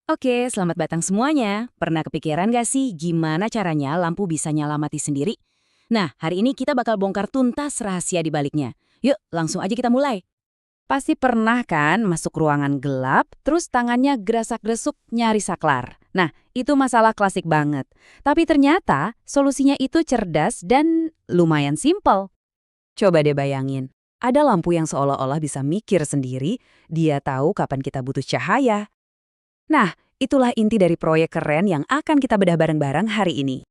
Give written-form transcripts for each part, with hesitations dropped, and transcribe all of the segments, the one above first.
Oke, selamat datang semuanya. Pernah kepikiran gak sih gimana caranya lampu bisa nyala mati sendiri? Nah, hari ini kita bakal bongkar tuntas rahasia di baliknya. Yuk, langsung aja kita mulai. Pasti pernah kan masuk ruangan gelap, terus tangannya gerasak-gresuk nyari saklar. Nah, itu masalah klasik banget. Tapi ternyata solusinya itu cerdas dan lumayan simpel. Coba deh bayangin, ada lampu yang seolah-olah bisa mikir sendiri, dia tahu kapan kita butuh cahaya. Nah, itulah inti dari proyek keren yang akan kita bedah bareng-bareng hari ini.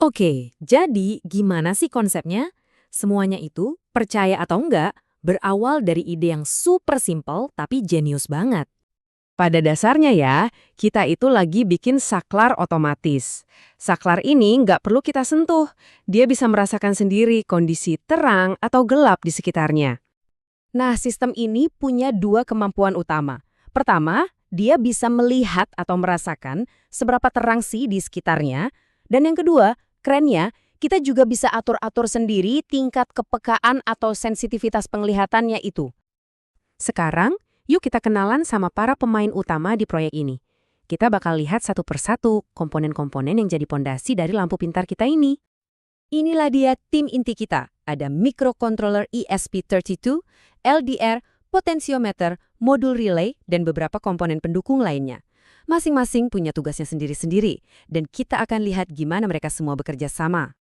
Oke, jadi gimana sih konsepnya? Semuanya itu, percaya atau enggak, berawal dari ide yang super simple tapi jenius banget. Pada dasarnya ya, kita itu lagi bikin saklar otomatis. Saklar ini nggak perlu kita sentuh, dia bisa merasakan sendiri kondisi terang atau gelap di sekitarnya. Nah, sistem ini punya dua kemampuan utama. Pertama, dia bisa melihat atau merasakan seberapa terang sih di sekitarnya. Dan yang kedua, kerennya, kita juga bisa atur-atur sendiri tingkat kepekaan atau sensitivitas penglihatannya itu. Sekarang, yuk kita kenalan sama para pemain utama di proyek ini. Kita bakal lihat satu persatu komponen-komponen yang jadi pondasi dari lampu pintar kita ini. Inilah dia tim inti kita. Ada microcontroller ESP32, LDR, potensiometer, modul relay, dan beberapa komponen pendukung lainnya. Masing-masing punya tugasnya sendiri-sendiri, dan kita akan lihat gimana mereka semua bekerja sama.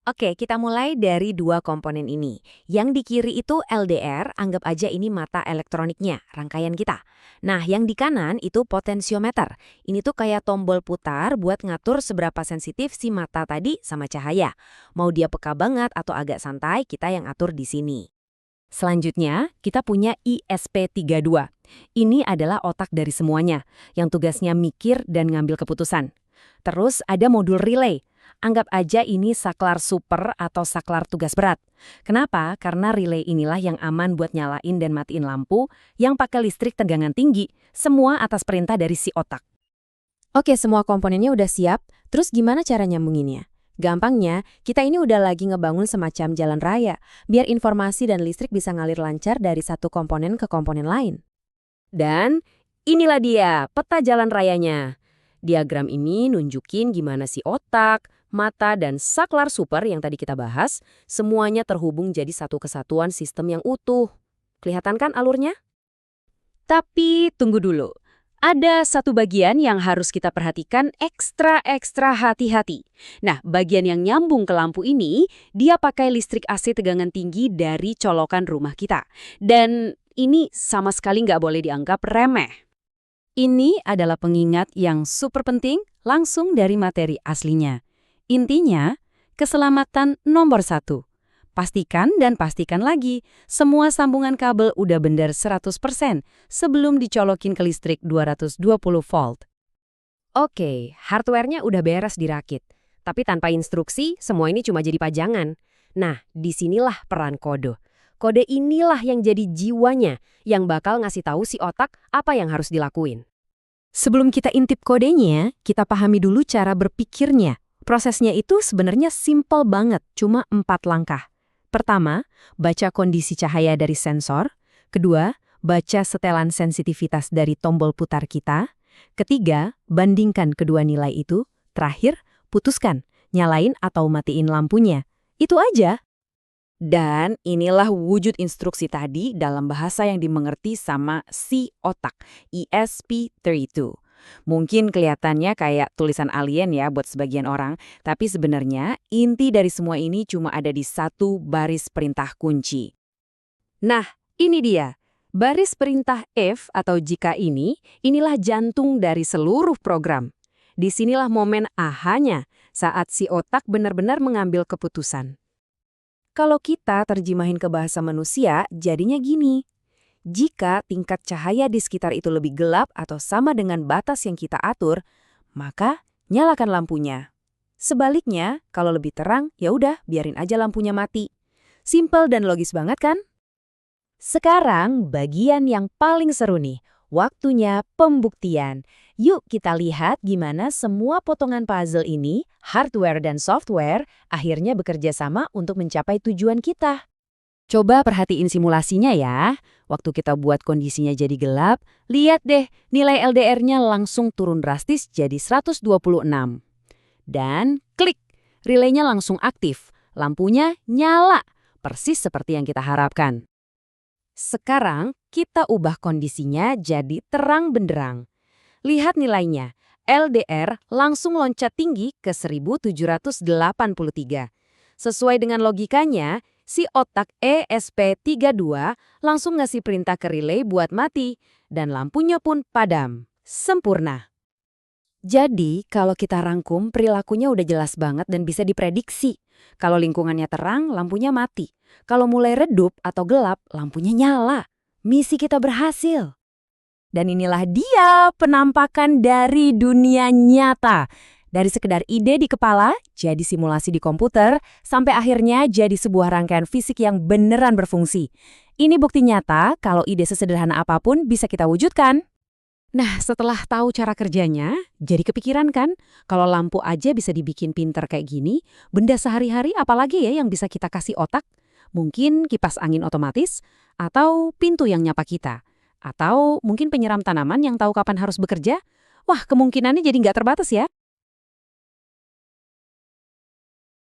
Oke, kita mulai dari dua komponen ini. Yang di kiri itu LDR, anggap aja ini mata elektroniknya, rangkaian kita. Nah, yang di kanan itu potensiometer. Ini tuh kayak tombol putar buat ngatur seberapa sensitif si mata tadi sama cahaya. Mau dia peka banget atau agak santai, kita yang atur di sini. Selanjutnya, kita punya ISP32. Ini adalah otak dari semuanya, yang tugasnya mikir dan ngambil keputusan. Terus ada modul relay. Anggap aja ini saklar super atau saklar tugas berat. Kenapa? Karena relay inilah yang aman buat nyalain dan matiin lampu, yang pakai listrik tegangan tinggi, semua atas perintah dari si otak. Oke, semua komponennya udah siap, terus gimana cara nyambunginnya? Gampangnya, kita ini udah lagi ngebangun semacam jalan raya, biar informasi dan listrik bisa ngalir lancar dari satu komponen ke komponen lain. Dan inilah dia, peta jalan rayanya. Diagram ini nunjukin gimana si otak, mata, dan saklar super yang tadi kita bahas, semuanya terhubung jadi satu kesatuan sistem yang utuh. Kelihatan kan alurnya? Tapi tunggu dulu. Ada satu bagian yang harus kita perhatikan ekstra hati-hati. Nah, bagian yang nyambung ke lampu ini, dia pakai listrik AC tegangan tinggi dari colokan rumah kita. Dan ini sama sekali nggak boleh dianggap remeh. Ini adalah pengingat yang super penting langsung dari materi aslinya. Intinya, keselamatan nomor 1. Pastikan dan pastikan lagi, semua sambungan kabel udah bener 100% sebelum dicolokin ke listrik 220 volt. Oke, hardware-nya udah beres dirakit. Tapi tanpa instruksi, semua ini cuma jadi pajangan. Nah, disinilah peran kode. Kode inilah yang jadi jiwanya, yang bakal ngasih tahu si otak apa yang harus dilakuin. Sebelum kita intip kodenya, kita pahami dulu cara berpikirnya. Prosesnya itu sebenarnya simpel banget, cuma 4 langkah. Pertama, baca kondisi cahaya dari sensor. Kedua, baca setelan sensitivitas dari tombol putar kita. Ketiga, bandingkan kedua nilai itu. Terakhir, putuskan, nyalain atau matiin lampunya. Itu aja. Dan inilah wujud instruksi tadi dalam bahasa yang dimengerti sama si otak, ESP32. Mungkin kelihatannya kayak tulisan alien ya buat sebagian orang, tapi sebenarnya inti dari semua ini cuma ada di satu baris perintah kunci. Nah, ini dia. Baris perintah if atau jika inilah jantung dari seluruh program. Disinilah momen ahanya saat si otak benar-benar mengambil keputusan. Kalau kita terjemahin ke bahasa manusia, jadinya gini. Jika tingkat cahaya di sekitar itu lebih gelap atau sama dengan batas yang kita atur, maka nyalakan lampunya. Sebaliknya, kalau lebih terang, ya udah biarin aja lampunya mati. Simpel dan logis banget kan? Sekarang bagian yang paling seru nih, waktunya pembuktian. Yuk kita lihat gimana semua potongan puzzle ini, hardware dan software, akhirnya bekerja sama untuk mencapai tujuan kita. Coba perhatiin simulasinya ya. Waktu kita buat kondisinya jadi gelap, lihat deh nilai LDR-nya langsung turun drastis jadi 126. Dan klik, relaynya langsung aktif, lampunya nyala, persis seperti yang kita harapkan. Sekarang kita ubah kondisinya jadi terang benderang. Lihat nilainya, LDR langsung loncat tinggi ke 1783. Sesuai dengan logikanya, si otak ESP32 langsung ngasih perintah ke relay buat mati, dan lampunya pun padam. Sempurna. Jadi, kalau kita rangkum, perilakunya udah jelas banget dan bisa diprediksi. Kalau lingkungannya terang, lampunya mati. Kalau mulai redup atau gelap, lampunya nyala. Misi kita berhasil. Dan inilah dia penampakan dari dunia nyata. Dari sekedar ide di kepala, jadi simulasi di komputer, sampai akhirnya jadi sebuah rangkaian fisik yang beneran berfungsi. Ini bukti nyata kalau ide sesederhana apapun bisa kita wujudkan. Nah, setelah tahu cara kerjanya, jadi kepikiran kan, kalau lampu aja bisa dibikin pinter kayak gini, benda sehari-hari apalagi ya yang bisa kita kasih otak? Mungkin kipas angin otomatis, atau pintu yang nyapa kita. Atau mungkin penyiram tanaman yang tahu kapan harus bekerja? Wah, kemungkinannya jadi nggak terbatas ya.